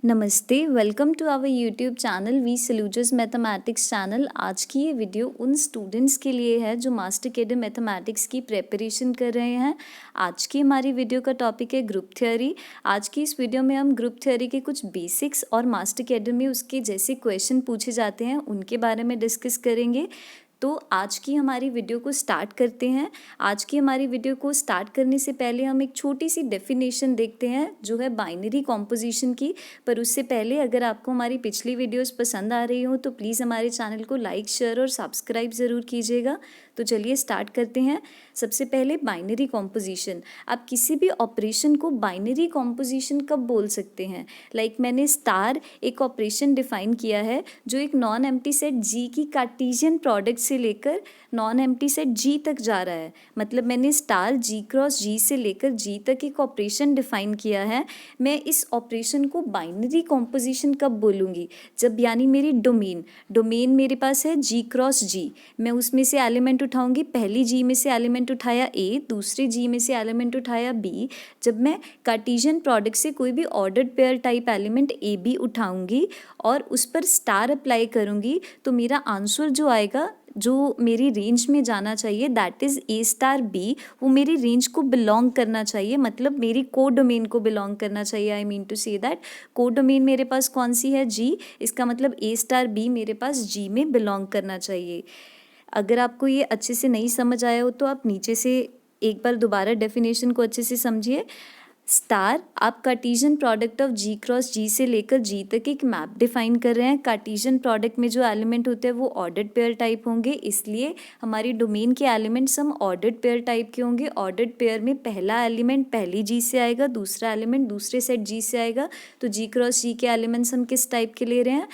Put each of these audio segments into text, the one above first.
नमस्ते, welcome to our YouTube channel V Saluja's mathematics channel. आज की ये वीडियो उन स्टूडेंट्स के लिए है जो मास्टर कैडर मैथमेटिक्स की प्रिपरेशन कर रहे हैं। आज की हमारी वीडियो का टॉपिक है ग्रुप थ्योरी। आज की इस वीडियो में हम ग्रुप थ्योरी के कुछ बेसिक्स और मास्टर कैडर में उसके जैसे क्वेश्चन पूछे जाते हैं उनके बारे में डिस्कस करेंगे। तो आज की हमारी वीडियो को स्टार्ट करते हैं। आज की हमारी वीडियो को स्टार्ट करने से पहले हम एक छोटी सी डेफिनेशन देखते हैं जो है बाइनरी कॉम्पोजिशन की। पर उससे पहले अगर आपको हमारी पिछली वीडियोस पसंद आ रही हो तो प्लीज़ हमारे चैनल को लाइक, शेयर और सब्सक्राइब ज़रूर कीजिएगा। तो चलिए स्टार्ट करते हैं। सबसे पहले बाइनरी कॉम्पोजिशन। आप किसी भी ऑपरेशन को बाइनरी कॉम्पोजिशन कब बोल सकते हैं? मैंने स्टार एक ऑपरेशन डिफाइन किया है जो एक नॉन एम्प्टी सेट जी की कार्टेशियन प्रोडक्ट से लेकर नॉन एम्प्टी सेट जी तक जा रहा है। मतलब मैंने स्टार जी क्रॉस जी से लेकर जी तक एक ऑपरेशन डिफाइन किया है। मैं इस ऑपरेशन को बाइनरी कॉम्पोजिशन कब बोलूँगी? जब यानी मेरी डोमेन मेरे पास है जी क्रॉस जी। मैं उसमें से एलिमेंट उठाऊंगी। पहली जी में से एलिमेंट उठाया ए, दूसरी जी में से एलिमेंट उठाया बी। जब मैं कार्टेशियन प्रोडक्ट से कोई भी ordered pair type element a b उठाऊंगी और उस पर स्टार अप्लाई करूंगी तो मेरा आंसर जो आएगा, जो मेरी रेंज में जाना चाहिए, that is A star B. वो मेरी रेंज को बिलोंग करना चाहिए, मतलब मेरी को डोमेन को बिलोंग करना चाहिए। I mean to say that को डोमेन मेरे पास कौन सी है? जी। इसका मतलब ए स्टार बी मेरे पास जी में बिलोंग करना चाहिए। अगर आपको ये अच्छे से नहीं समझ आया हो तो आप नीचे से एक बार दोबारा डेफिनेशन को अच्छे से समझिए। स्टार, आप Cartesian product of G cross G से लेकर जी तक एक मैप डिफाइन कर रहे हैं। कार्टेशियन प्रोडक्ट में जो एलिमेंट होते हैं वो ऑर्डर्ड पेयर टाइप होंगे, इसलिए हमारी डोमेन के एलिमेंट्स हम ऑर्डर्ड पेयर टाइप के होंगे। ऑर्डर्ड पेयर में पहला एलिमेंट पहली जी से आएगा, दूसरा एलिमेंट दूसरे सेट जी से आएगा। तो जी क्रॉस जी के एलिमेंट्स हम किस टाइप के ले रहे हैं?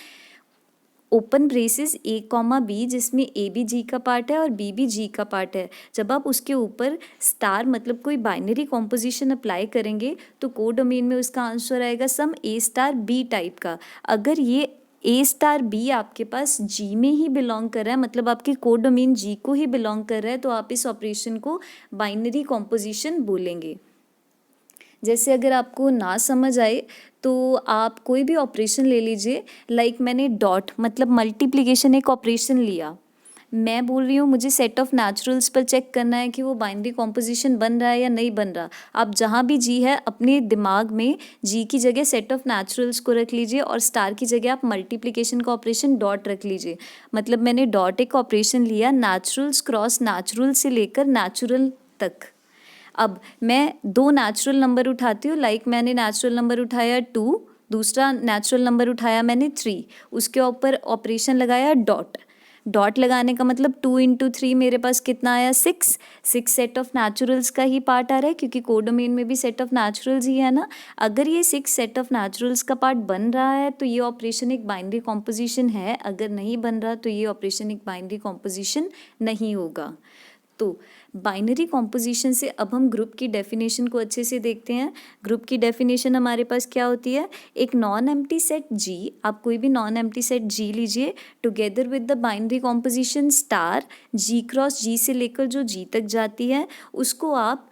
ओपन ब्रेसेस ए कॉमा बी, जिसमें ए भी जी का पार्ट है और बी भी जी का पार्ट है। जब आप उसके ऊपर स्टार मतलब कोई बाइनरी कॉम्पोजिशन अप्लाई करेंगे तो को डोमेन में उसका आंसर आएगा सम ए स्टार बी टाइप का। अगर ये ए स्टार बी आपके पास जी में ही बिलोंग कर रहा है, मतलब आपकी को डोमेन जी को ही बिलोंग कर रहा है, तो आप इस ऑपरेशन को बाइनरी कॉम्पोजिशन बोलेंगे। जैसे अगर आपको ना समझ आए तो आप कोई भी ऑपरेशन ले लीजिए। मैंने डॉट मतलब मल्टीप्लिकेशन एक ऑपरेशन लिया। मैं बोल रही हूँ मुझे सेट ऑफ नेचुरल्स पर चेक करना है कि वो बाइनरी कॉम्पोजिशन बन रहा है या नहीं बन रहा। आप जहाँ भी जी है अपने दिमाग में जी की जगह सेट ऑफ नेचुरल्स को रख लीजिए और स्टार की जगह आप मल्टीप्लिकेशन का ऑपरेशन डॉट रख लीजिए। मतलब मैंने डॉट एक ऑपरेशन लिया नेचुरल्स क्रॉस नेचुरल से लेकर नेचुरल तक। अब मैं दो नेचुरल नंबर उठाती हूँ। मैंने नेचुरल नंबर उठाया 2, दूसरा नेचुरल नंबर उठाया मैंने 3, उसके ऊपर ऑपरेशन लगाया डॉट लगाने का मतलब 2 इंटू 3 मेरे पास कितना आया? 6 सेट ऑफ नेचुरल्स का ही पार्ट आ रहा है क्योंकि को डोमेन में भी सेट ऑफ नेचुरल्स ही है ना। अगर ये 6 सेट ऑफ नेचुरल्स का पार्ट बन रहा है तो ये ऑपरेशन एक बाइनरी कॉम्पोजिशन है। अगर नहीं बन रहा तो ये ऑपरेशन एक बाइनरी कॉम्पोजिशन नहीं होगा। तो बाइनरी कॉम्पोजिशन से अब हम ग्रुप की डेफिनेशन को अच्छे से देखते हैं। ग्रुप की डेफिनेशन हमारे पास क्या होती है? एक नॉन एम्प्टी सेट जी, आप कोई भी नॉन एम्प्टी सेट जी लीजिए together with the binary composition star G cross G से लेकर जो जी तक जाती है उसको आप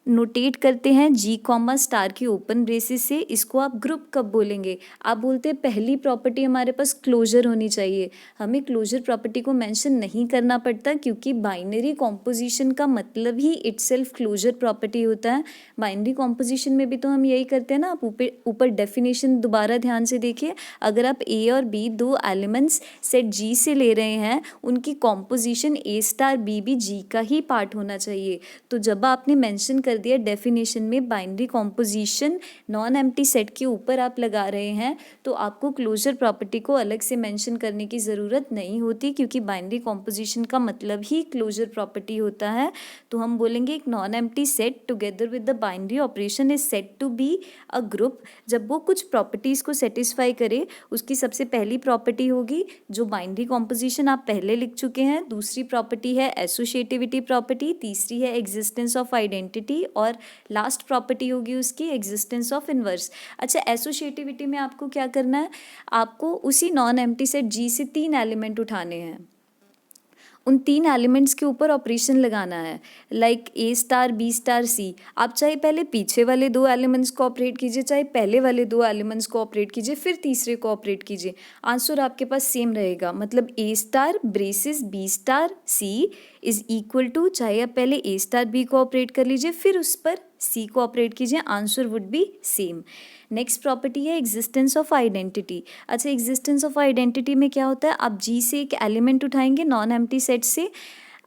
नोटेट करते हैं जी कॉमा स्टार की ओपन ब्रेसेस से। इसको आप ग्रुप कब बोलेंगे? आप बोलते हैं पहली प्रॉपर्टी हमारे पास क्लोजर होनी चाहिए। हमें क्लोजर प्रॉपर्टी को मेंशन नहीं करना पड़ता क्योंकि बाइनरी कॉम्पोजिशन का मतलब ही इटसेल्फ क्लोजर प्रॉपर्टी होता है। बाइनरी कॉम्पोजिशन में भी तो हम यही करते हैं ना। आप ऊपर डेफिनेशन दोबारा ध्यान से देखिए। अगर आप ए और बी दो एलिमेंट्स सेट जी से ले रहे हैं, उनकी कॉम्पोजिशन ए स्टार बी भी जी का ही पार्ट होना चाहिए। तो जब आपने मेंशन कर दिया डेफिनेशन में binary composition non empty set के ऊपर आप लगा रहे हैं तो आपको क्लोजर प्रॉपर्टी को अलग से मेंशन करने की ज़रूरत नहीं होती क्योंकि बाइनरी कॉम्पोजिशन का मतलब ही क्लोजर प्रॉपर्टी होता है। तो हम बोलेंगे एक non empty set together with the binary operation is set to be a group. जब वो कुछ प्रॉपर्टीज़ को सेटिस्फाई करे, उसकी सबसे पहली प्रॉपर्टी होगी जो बाइनरी कॉम्पोजिशन आप पहले लिख चुके हैं, दूसरी प्रॉपर्टी है एसोसिएटिविटी प्रॉपर्टी, तीसरी है एग्जिस्टेंस ऑफ आइडेंटिटी और लास्ट प्रॉपर्टी होगी उसकी एग्जिस्टेंस ऑफ इनवर्स। अच्छा, एसोसिएटिविटी में आपको क्या करना है? आपको उसी नॉन एम्प्टी सेट जी से 3 एलिमेंट उठाने हैं उन 3 एलिमेंट्स के ऊपर ऑपरेशन लगाना है, like a star b star c. आप चाहे पहले पीछे वाले 2 एलिमेंट्स को ऑपरेट कीजिए, चाहे पहले वाले 2 एलिमेंट्स को ऑपरेट कीजिए, फिर तीसरे को ऑपरेट कीजिए, आंसर आपके पास सेम रहेगा। मतलब A star braces B star C is equal to, चाहे आप पहले ए स्टार बी को ऑपरेट कर लीजिए फिर उस पर सी को ऑपरेट कीजिए, answer would be same. Next property है एग्जिस्टेंस ऑफ आइडेंटिटी। अच्छा, एग्जिस्टेंस ऑफ आइडेंटिटी में क्या होता है, आप जी से एक एलिमेंट उठाएंगे नॉन एम्प्टी सेट से,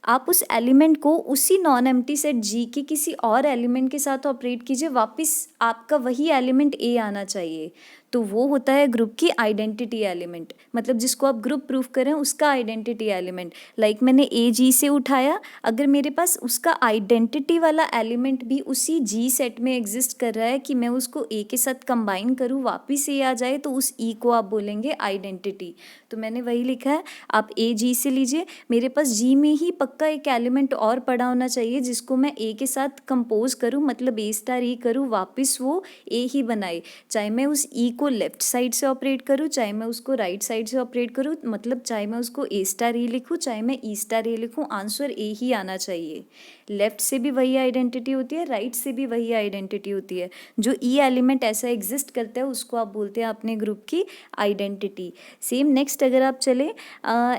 आप उस एलिमेंट को उसी नॉन एम्प्टी सेट जी के किसी और एलिमेंट के साथ ऑपरेट कीजिए, वापस आपका वही एलिमेंट ए आना चाहिए, तो वो होता है ग्रुप की आइडेंटिटी एलिमेंट। मतलब जिसको आप ग्रुप प्रूफ करें उसका आइडेंटिटी एलिमेंट। लाइक मैंने ए जी से उठाया, अगर मेरे पास उसका आइडेंटिटी वाला एलिमेंट भी उसी जी सेट में एग्जिस्ट कर रहा है कि मैं उसको ए के साथ कंबाइन करूँ वापस ए आ जाए, तो उस ई को आप बोलेंगे आइडेंटिटी। तो मैंने वही लिखा है, आप ए जी से लीजिए, मेरे पास जी में ही पक्का एक एलिमेंट और पड़ा होना चाहिए जिसको मैं ए के साथ कंपोज करूँ, मतलब ए स्टार ई करूँ, वापस वो ए ही बनाए। चाहे मैं उस ई को लेफ्ट साइड से ऑपरेट करूँ, चाहे मैं उसको राइट साइड से ऑपरेट करूँ, मतलब चाहे मैं उसको ए स्टार ई लिखूँ, चाहे मैं ई स्टार ए लिखूँ, आंसर ए ही आना चाहिए। लेफ्ट से भी वही आइडेंटिटी होती है, राइट से भी वही आइडेंटिटी होती है। जो ई एलिमेंट ऐसा एग्जिस्ट करता है उसको आप बोलते हैं अपने ग्रुप की आइडेंटिटी। सेम नेक्स्ट अगर आप चले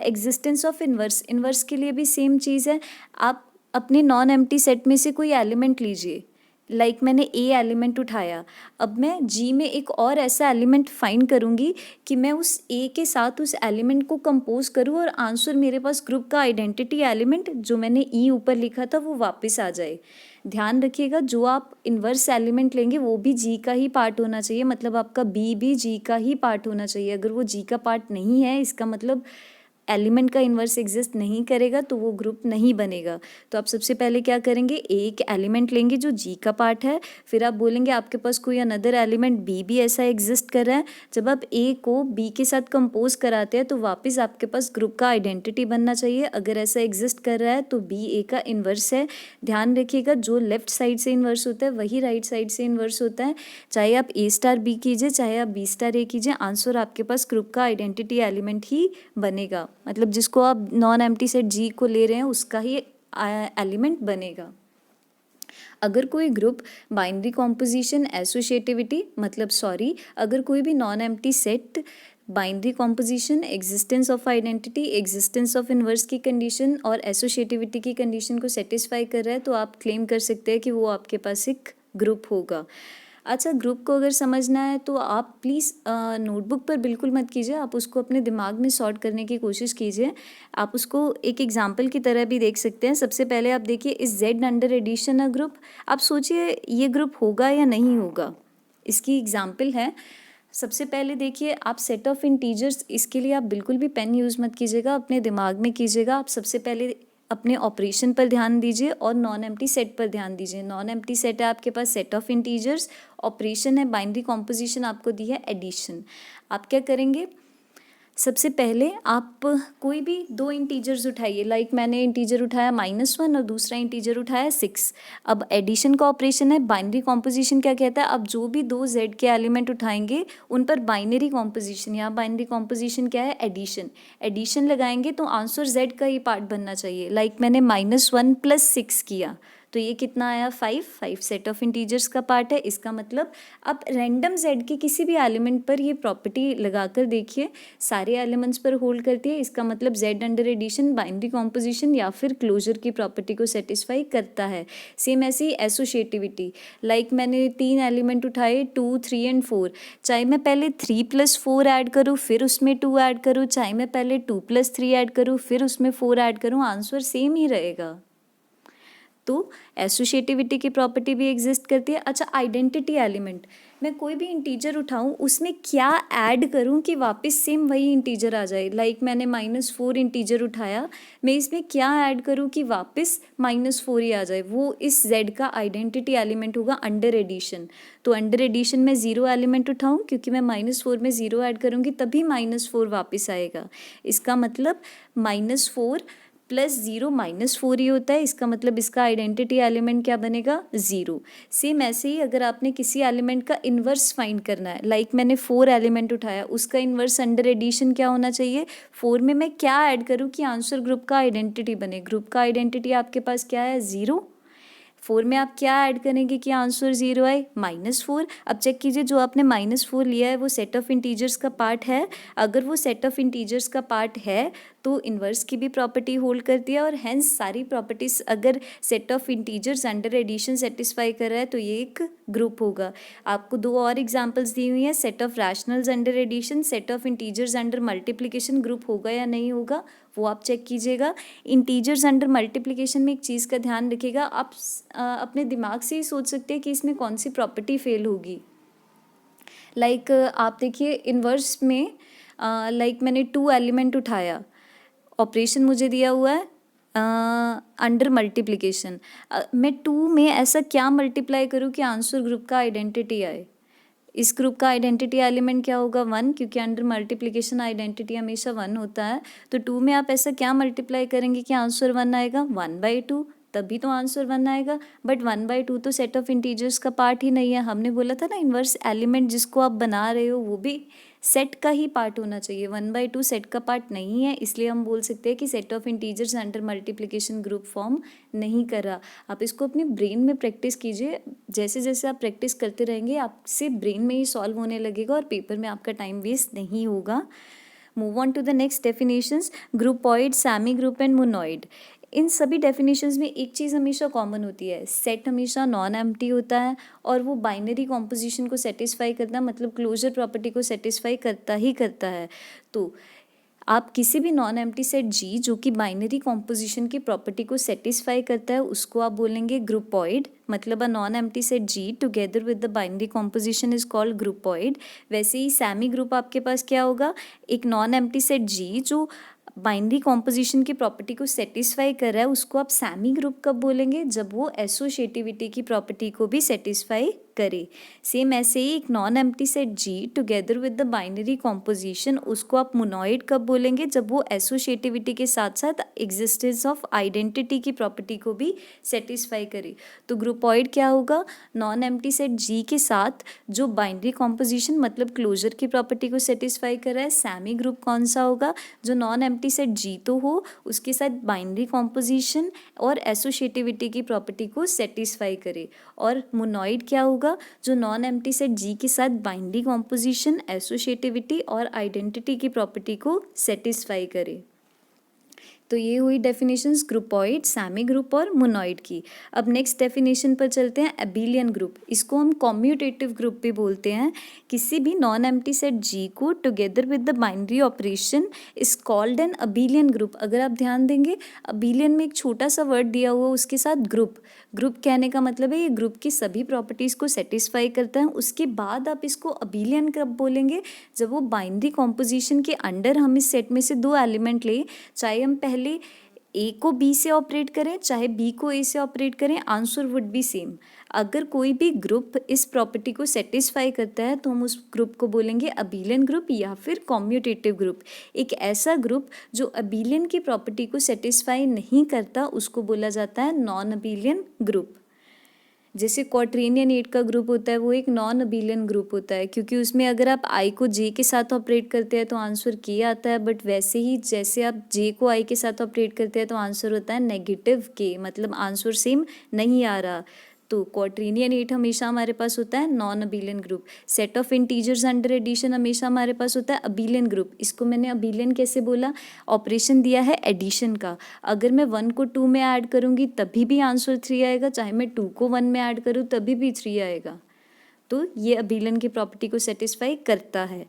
एग्जिस्टेंस ऑफ इन्वर्स, इन्वर्स के लिए भी सेम चीज़ है। आप अपने नॉन एम्प्टी सेट में से कोई एलिमेंट लीजिए, लाइक मैंने ए एलिमेंट उठाया, अब मैं जी में एक और ऐसा एलिमेंट फाइंड करूँगी कि मैं उस ए के साथ उस एलिमेंट को कंपोज करूँ और आंसर मेरे पास ग्रुप का आइडेंटिटी एलिमेंट जो मैंने ई ऊपर लिखा था वो वापस आ जाए। ध्यान रखिएगा, जो आप इन्वर्स एलिमेंट लेंगे वो भी जी का ही पार्ट होना चाहिए, मतलब आपका बी भी जी का ही पार्ट होना चाहिए। अगर वो जी का पार्ट नहीं है, इसका मतलब एलिमेंट का इन्वर्स एग्जिस्ट नहीं करेगा, तो वो ग्रुप नहीं बनेगा। तो आप सबसे पहले क्या करेंगे, एक एलिमेंट लेंगे जो जी का पार्ट है, फिर आप बोलेंगे आपके पास कोई अनदर एलिमेंट बी भी ऐसा एग्जिस्ट कर रहा है। जब आप ए को बी के साथ कंपोज कराते हैं तो वापस आपके पास ग्रुप का आइडेंटिटी बनना चाहिए। अगर ऐसा एग्जिस्ट कर रहा है तो बी ए का इन्वर्स है। ध्यान रखिएगा, जो लेफ्ट साइड से इन्वर्स होता है वही राइट साइड से इन्वर्स होता है। चाहे आप ए स्टार बी कीजिए, चाहे आप बी स्टार ए कीजिए, आंसर आपके पास ग्रुप का आइडेंटिटी एलिमेंट ही बनेगा। मतलब जिसको आप नॉन एम्प्टी सेट जी को ले रहे हैं उसका ही एलिमेंट बनेगा। अगर कोई ग्रुप बाइनरी कॉम्पोजिशन एसोसिएटिविटी, मतलब सॉरी, अगर कोई भी non empty set binary composition, existence of identity, existence of inverse की कंडीशन और एसोसिएटिविटी की कंडीशन को सेटिस्फाई कर रहा है, तो आप क्लेम कर सकते हैं कि वो आपके पास एक ग्रुप होगा। अच्छा, ग्रुप को अगर समझना है तो आप प्लीज़ नोटबुक पर बिल्कुल मत कीजिए, आप उसको अपने दिमाग में सॉर्ट करने की कोशिश कीजिए। आप उसको एक एग्जाम्पल की तरह भी देख सकते हैं। सबसे पहले आप देखिए, इस Z under addition a group, आप सोचिए ये ग्रुप होगा या नहीं होगा, इसकी एग्जाम्पल है। सबसे पहले देखिए, आप सेट ऑफ इंटीजर्स, इसके लिए आप बिल्कुल भी पेन यूज़ मत कीजिएगा, अपने दिमाग में कीजिएगा। आप सबसे पहले अपने ऑपरेशन पर ध्यान दीजिए और नॉन एम्प्टी सेट पर ध्यान दीजिए। नॉन एम्प्टी सेट है आपके पास सेट ऑफ इंटीजर्स, ऑपरेशन है बाइनरी कॉम्पोजिशन आपको दी है एडिशन। आप क्या करेंगे, सबसे पहले आप कोई भी 2 इंटीजर्स उठाइए, लाइक मैंने इंटीजर उठाया -1 और दूसरा इंटीजर उठाया 6। अब एडिशन का ऑपरेशन है, बाइनरी कॉम्पोजिशन क्या कहता है, अब जो भी 2 जेड के एलिमेंट उठाएंगे उन पर बाइनरी कॉम्पोजिशन, यहाँ बाइनरी कॉम्पोजिशन क्या है, एडिशन। एडिशन लगाएंगे तो आंसर जेड का ही पार्ट बनना चाहिए। लाइक मैंने -1 + 6 किया तो ये कितना आया, 5 सेट ऑफ इंटीजर्स का पार्ट है। इसका मतलब अब रैंडम जेड के किसी भी एलिमेंट पर ये प्रॉपर्टी लगाकर देखिए, सारे एलिमेंट्स पर होल्ड करती है। इसका मतलब Z under addition binary composition या फिर क्लोजर की प्रॉपर्टी को सेटिस्फाई करता है। सेम ऐसे ही एसोसिएटिविटी, लाइक मैंने 3 एलिमेंट उठाए 2, 3 एंड 4, चाहे मैं पहले 3 + 4 ऐड करूँ फिर उसमें 2 ऐड करूँ, चाहे मैं पहले 2 + 3 ऐड करूँ फिर उसमें 4 ऐड करूँ, आंसर सेम ही रहेगा। तो एसोसिएटिविटी की प्रॉपर्टी भी एग्जिस्ट करती है। अच्छा, आइडेंटिटी एलिमेंट, मैं कोई भी इंटीजर उठाऊं उसमें क्या ऐड करूं कि वापस सेम वही इंटीजर आ जाए। लाइक मैंने -4 इंटीजर उठाया, मैं इसमें क्या ऐड करूं कि वापस -4 ही आ जाए, वो इस z का आइडेंटिटी एलिमेंट होगा अंडर एडिशन। तो अंडर एडिशन में 0 एलिमेंट उठाऊं क्योंकि मैं -4 में 0 ऐड करूंगी तभी -4 वापस आएगा। इसका मतलब -4 प्लस 0 माइनस 4 ही होता है, इसका मतलब इसका आइडेंटिटी एलिमेंट क्या बनेगा 0। सेम ऐसे ही अगर आपने किसी एलिमेंट का इन्वर्स फाइंड करना है, लाइक मैंने 4 एलिमेंट उठाया, उसका इन्वर्स अंडर एडिशन क्या होना चाहिए, 4 में मैं क्या ऐड करूँ कि आंसर ग्रुप का आइडेंटिटी बने। ग्रुप का आइडेंटिटी आपके पास क्या है 0, 4 में आप क्या ऐड करेंगे कि आंसर 0 आए, -4। अब चेक कीजिए जो आपने -4 लिया है वो सेट ऑफ इंटीजर्स का पार्ट है। अगर वो सेट ऑफ इंटीजर्स का पार्ट है तो इन्वर्स की भी प्रॉपर्टी होल्ड करती है, और हैंस सारी प्रॉपर्टीज अगर set of integers under addition satisfy कर रहा है तो ये एक ग्रुप होगा। आपको 2 और एग्जांपल्स दी हुई हैं, set of rationals under addition, set of integers under multiplication, group होगा या नहीं होगा वो आप चेक कीजिएगा। इंटीजर्स अंडर मल्टीप्लिकेशन में एक चीज़ का ध्यान रखिएगा, आप अपने दिमाग से ही सोच सकते हैं कि इसमें कौन सी प्रॉपर्टी फेल होगी। लाइक आप देखिए इन्वर्स में लाइक मैंने 2 एलिमेंट उठाया, ऑपरेशन मुझे दिया हुआ है अंडर मल्टीप्लिकेशन, मैं 2 में ऐसा क्या मल्टीप्लाई करूँ कि आंसर ग्रुप का आइडेंटिटी आए। इस ग्रुप का आइडेंटिटी एलिमेंट क्या होगा 1, क्योंकि अंडर मल्टीप्लिकेशन आइडेंटिटी हमेशा 1 होता है। तो 2 में आप ऐसा क्या मल्टीप्लाई करेंगे कि आंसर 1 आएगा, 1/2, तभी तो आंसर 1 आएगा। बट 1/2 तो सेट ऑफ इंटीजर्स का पार्ट ही नहीं है। हमने बोला था ना इन्वर्स एलिमेंट जिसको आप बना रहे हो वो भी सेट का ही पार्ट होना चाहिए, 1/2 सेट का पार्ट नहीं है, इसलिए हम बोल सकते हैं कि set of integers under multiplication group form नहीं कर रहा। आप इसको अपने ब्रेन में प्रैक्टिस कीजिए, जैसे जैसे आप प्रैक्टिस करते रहेंगे आपसे ब्रेन में ही सॉल्व होने लगेगा और पेपर में आपका टाइम वेस्ट नहीं होगा। Move on to the next definitions, groupoid, semi group and monoid. इन सभी डेफिनेशंस में एक चीज़ हमेशा कॉमन होती है, सेट हमेशा नॉन एम्प्टी होता है और वो बाइनरी कॉम्पोजिशन को सेटिस्फाई करता है, मतलब क्लोजर प्रॉपर्टी को सेटिस्फाई करता ही करता है। तो आप किसी भी नॉन एम्प्टी सेट जी जो कि बाइनरी कॉम्पोजिशन की प्रॉपर्टी को सेटिस्फाई करता है उसको आप बोलेंगे ग्रुपॉइड, मतलब a non empty set G together with the binary composition is called groupoid. वैसे ही सेमी ग्रुप आपके पास क्या होगा, एक नॉन एम्प्टी सेट जी जो बाइनरी कॉम्पोजिशन की प्रॉपर्टी को सेटिस्फाई कर रहा है उसको आप सेमी ग्रुप कब बोलेंगे, जब वो एसोसिएटिविटी की प्रॉपर्टी को भी सेटिस्फाई करे। सेम ऐसे ही एक non empty set G together with the binary composition उसको आप मोनोइड कब बोलेंगे, जब वो एसोसिएटिविटी के साथ साथ एग्जिस्टेंस ऑफ आइडेंटिटी की प्रॉपर्टी को भी सेटिस्फाई करे। तो ग्रुपॉइड क्या होगा, नॉन एम्प्टी सेट जी के साथ जो बाइनरी कॉम्पोजिशन मतलब क्लोजर की प्रॉपर्टी को सेटिस्फाई कर रहा है। सेमी ग्रुप कौन सा होगा, जो नॉन एम्प्टी सेट जी तो हो उसके साथ बाइनरी कॉम्पोजिशन और एसोसिएटिविटी की प्रॉपर्टी को सेटिस्फाई करे। और मोनोइड क्या होगा, जो नॉन एम्प्टी सेट जी के साथ बाइनरी कॉम्पोजिशन, एसोसिएटिविटी और आइडेंटिटी की प्रॉपर्टी को सेटिस्फाई करे। तो ये हुई डेफिनेशंस ग्रुपॉइड, सेमी ग्रुप और मोनोइड की। अब नेक्स्ट डेफिनेशन पर चलते हैं, अबेलियन ग्रुप। इसको हम कॉम्यूटेटिव ग्रुप भी बोलते हैं। किसी भी नॉन एम्प्टी सेट जी को together with the binary operation is called an abelian group. अगर आप ध्यान देंगे अबेलियन में एक छोटा सा वर्ड दिया हुआ उसके साथ ग्रुप, ग्रुप कहने का मतलब है ये ग्रुप की सभी प्रॉपर्टीज़ को सेटिस्फाई करता है। उसके बाद आप इसको अबेलियन कब बोलेंगे, जब वो बाइनरी कॉम्पोजिशन के अंडर हम इस सेट में से 2 एलिमेंट लें, चाहे हम पहले ए को बी से ऑपरेट करें चाहे बी को ए से ऑपरेट करें, आंसर वुड बी सेम। अगर कोई भी ग्रुप इस प्रॉपर्टी को सेटिस्फाई करता है तो हम उस ग्रुप को बोलेंगे अबेलियन ग्रुप या फिर कॉम्यूटेटिव ग्रुप। एक ऐसा ग्रुप जो अबेलियन की प्रॉपर्टी को सेटिस्फाई नहीं करता उसको बोला जाता है नॉन अबेलियन ग्रुप। जैसे क्वाड्रेनियन 8 का ग्रुप होता है वो एक नॉन अबेलियन ग्रुप होता है, क्योंकि उसमें अगर आप आई को जे के साथ ऑपरेट करते हैं तो आंसर के आता है, बट वैसे ही जैसे आप जे को आई के साथ ऑपरेट करते हैं तो आंसर होता है नेगेटिव के, मतलब आंसर सेम नहीं आ रहा। तो क्वाड्रेनियन 8 हमेशा हमारे पास होता है non abelian group. Set of integers under addition हमेशा हमारे पास होता है अबेलियन ग्रुप। इसको मैंने अबेलियन कैसे बोला, ऑपरेशन दिया है एडिशन का, अगर मैं 1 को 2 में ऐड करूँगी तभी भी आंसर 3 आएगा, चाहे मैं 2 को 1 में ऐड करूँ तभी भी 3 आएगा। तो ये अबेलियन की प्रॉपर्टी को सेटिस्फाई करता है।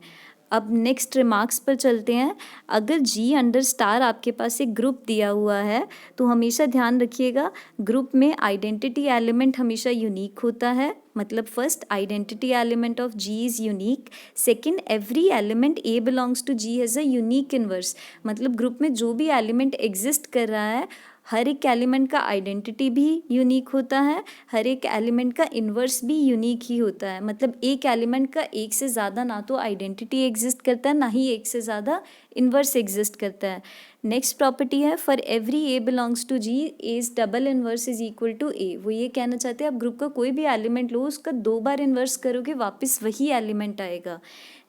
अब नेक्स्ट रिमार्क्स पर चलते हैं। अगर जी अंडर स्टार आपके पास एक ग्रुप दिया हुआ है तो हमेशा ध्यान रखिएगा ग्रुप में आइडेंटिटी एलिमेंट हमेशा यूनिक होता है, मतलब first identity element of G is unique. Second, every element a belongs to G has a unique inverse, मतलब ग्रुप में जो भी एलिमेंट एग्जिस्ट कर रहा है हर एक एलिमेंट का आइडेंटिटी भी यूनिक होता है, हर एक एलिमेंट का इन्वर्स भी यूनिक ही होता है। मतलब एक एलिमेंट का एक से ज़्यादा ना तो आइडेंटिटी एग्जिस्ट करता है, ना ही एक से ज़्यादा इन्वर्स एग्जिस्ट करता है। नेक्स्ट प्रॉपर्टी है for every a belongs to G as double inverse is equal to a. वो ये कहना चाहते हैं आप ग्रुप का कोई भी एलिमेंट लो, उसका 2 बार इन्वर्स करोगे वापस वही एलिमेंट आएगा।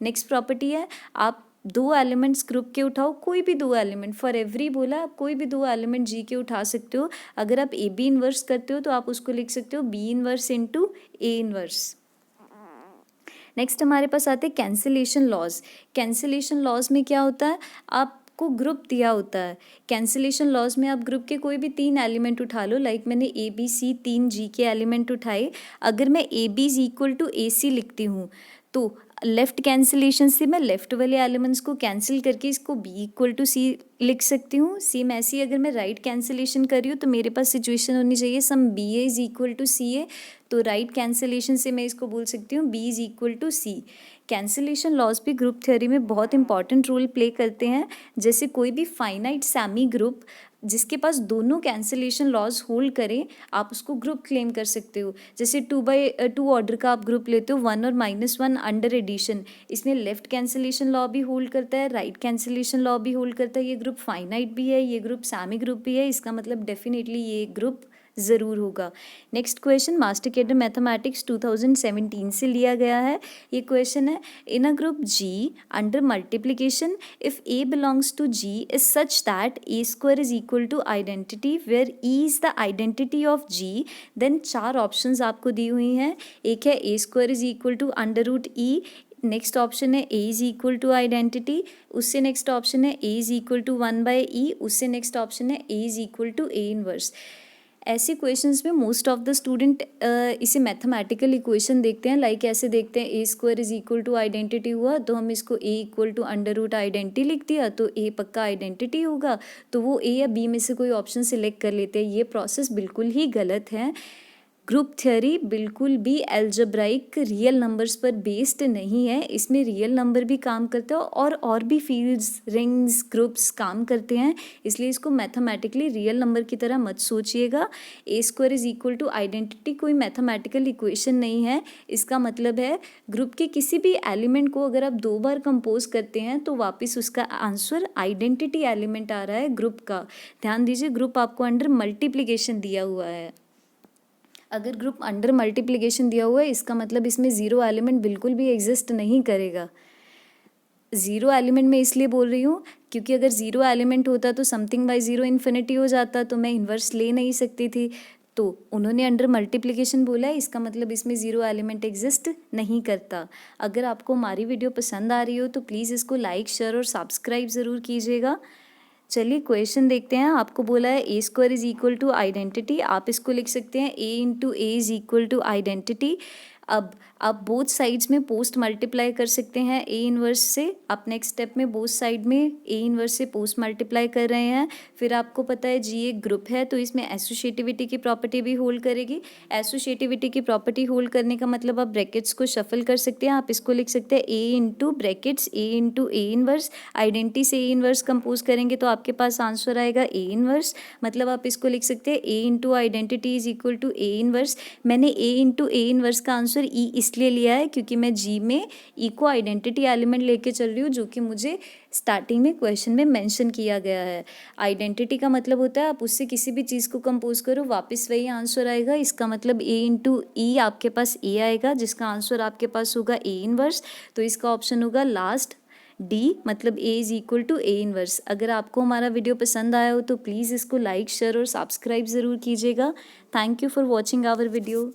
नेक्स्ट प्रॉपर्टी है आप 2 एलिमेंट्स ग्रुप के उठाओ, कोई भी 2 एलिमेंट, फॉर एवरी बोला आप कोई भी 2 एलिमेंट जी के उठा सकते हो। अगर आप ए बी इन्वर्स करते हो तो आप उसको लिख सकते हो B inverse into A inverse. Next हमारे पास आते हैं कैंसिलेशन लॉज। कैंसिलेशन लॉज में क्या होता है, आपको ग्रुप दिया होता है। कैंसिलेशन लॉज में आप ग्रुप के कोई भी 3 एलिमेंट उठा लो, लाइक मैंने ए बी सी 3 जी के एलिमेंट उठाए। अगर मैं a b is equal to a c लिखती हूँ तो लेफ्ट कैंसिलेशन से मैं लेफ्ट वाले एलिमेंट्स को कैंसिल करके इसको बी इक्वल टू सी लिख सकती हूँ। सेम ऐसे ही अगर मैं राइट कैंसिलेशन कर रही हूँ तो मेरे पास सिचुएशन होनी चाहिए some b a is equal to c a, तो राइट कैंसिलेशन से मैं इसको बोल सकती हूँ b is equal to c. Cancellation laws भी ग्रुप थ्योरी में बहुत इंपॉर्टेंट रोल प्ले करते हैं। जैसे कोई भी फाइनाइट सेमी ग्रुप जिसके पास दोनों कैंसिलेशन लॉज होल्ड करें, आप उसको ग्रुप क्लेम कर सकते हो। जैसे 2/2 ऑर्डर का आप ग्रुप लेते हो 1 और -1 अंडर एडिशन, इसमें लेफ्ट कैंसिलेशन लॉ भी होल्ड करता है, राइट कैंसिलेशन लॉ भी होल्ड करता है। ये ग्रुप फाइनाइट भी है, ये ग्रुप सेमी ग्रुप भी है, इसका मतलब डेफिनेटली ये ग्रुप ज़रूर होगा। Next question master cadre mathematics 2017 से लिया गया है। ये क्वेश्चन है in a group G under multiplication if a belongs to G is such that a square is equal to identity where e is the identity of G, then 4 options आपको दी हुई हैं। एक है a square is equal to under root e, next option है a is equal to identity, उससे next option है a is equal to 1/e, उससे नेक्स्ट ऑप्शन है a is equal to a inverse. ऐसे क्वेश्चंस में most of the student इसे mathematical equation देखते हैं, लाइक ऐसे देखते हैं a square is equal to identity हुआ तो हम इसको a equal to under root identity लिख दिया तो ए पक्का आइडेंटिटी होगा, तो वो ए या बी में से कोई ऑप्शन सिलेक्ट कर लेते हैं। ये प्रोसेस बिल्कुल ही गलत है। ग्रुप थ्योरी बिल्कुल भी एल्जेब्राइक रियल नंबर्स पर बेस्ड नहीं है, इसमें रियल नंबर भी काम करते हैं और भी फील्ड्स रिंग्स ग्रुप्स काम करते हैं, इसलिए इसको मैथमेटिकली रियल नंबर की तरह मत सोचिएगा। A square is equal to identity कोई मैथमेटिकल इक्वेशन नहीं है, इसका मतलब है ग्रुप के किसी भी एलिमेंट को अगर आप 2 बार कंपोज करते हैं तो वापस उसका आंसर आइडेंटिटी एलिमेंट आ रहा है ग्रुप का। ध्यान दीजिए ग्रुप आपको अंडर मल्टीप्लिकेशन दिया हुआ है। अगर ग्रुप अंडर मल्टीप्लिकेशन दिया हुआ है इसका मतलब इसमें 0 एलिमेंट बिल्कुल भी एग्जिस्ट नहीं करेगा। 0 एलिमेंट मैं इसलिए बोल रही हूँ क्योंकि अगर 0 एलिमेंट होता तो समथिंग बाय 0 इन्फिनिटी हो जाता, तो मैं इन्वर्स ले नहीं सकती थी। तो उन्होंने अंडर मल्टीप्लिकेशन बोला है, इसका मतलब इसमें 0 एलिमेंट एग्जिस्ट नहीं करता। अगर आपको हमारी वीडियो पसंद आ रही हो तो प्लीज़ इसको लाइक शेयर और सब्सक्राइब ज़रूर कीजिएगा। चलिए क्वेश्चन देखते हैं। आपको बोला है a square is equal to identity, आप इसको लिख सकते हैं a into a is equal to identity. अब आप बोथ साइड्स में पोस्ट मल्टीप्लाई कर सकते हैं ए इनवर्स से। आप नेक्स्ट स्टेप में बोथ साइड में ए इनवर्स से पोस्ट मल्टीप्लाई कर रहे हैं। फिर आपको पता है जी एक ग्रुप है तो इसमें एसोसिएटिविटी की प्रॉपर्टी भी होल्ड करेगी। एसोसिएटिविटी की प्रॉपर्टी होल्ड करने का मतलब आप ब्रैकेट्स को शफल कर सकते हैं। आप इसको लिख सकते हैं a into brackets a into a inverse. Identity से ए इनवर्स कंपोज करेंगे तो आपके पास आंसर आएगा ए इनवर्स, मतलब आप इसको लिख सकते हैं a into identity is equal to a inverse. मैंने ए इंटू ए इनवर्स का आंसर ई इसलिए लिया है क्योंकि मैं जी में ई को आइडेंटिटी एलिमेंट लेके चल रही हूँ, जो कि मुझे स्टार्टिंग में क्वेश्चन में मेंशन किया गया है। आइडेंटिटी का मतलब होता है आप उससे किसी भी चीज़ को कंपोज करो वापस वही आंसर आएगा। इसका मतलब ए इंटू ई आपके पास ए आएगा जिसका आंसर आपके पास होगा ए इनवर्स, तो इसका ऑप्शन होगा लास्ट डी, मतलब a is equal to a inverse. अगर आपको हमारा वीडियो पसंद आया हो तो प्लीज़ इसको लाइक शेयर और सब्सक्राइब ज़रूर कीजिएगा। Thank you for watching our video.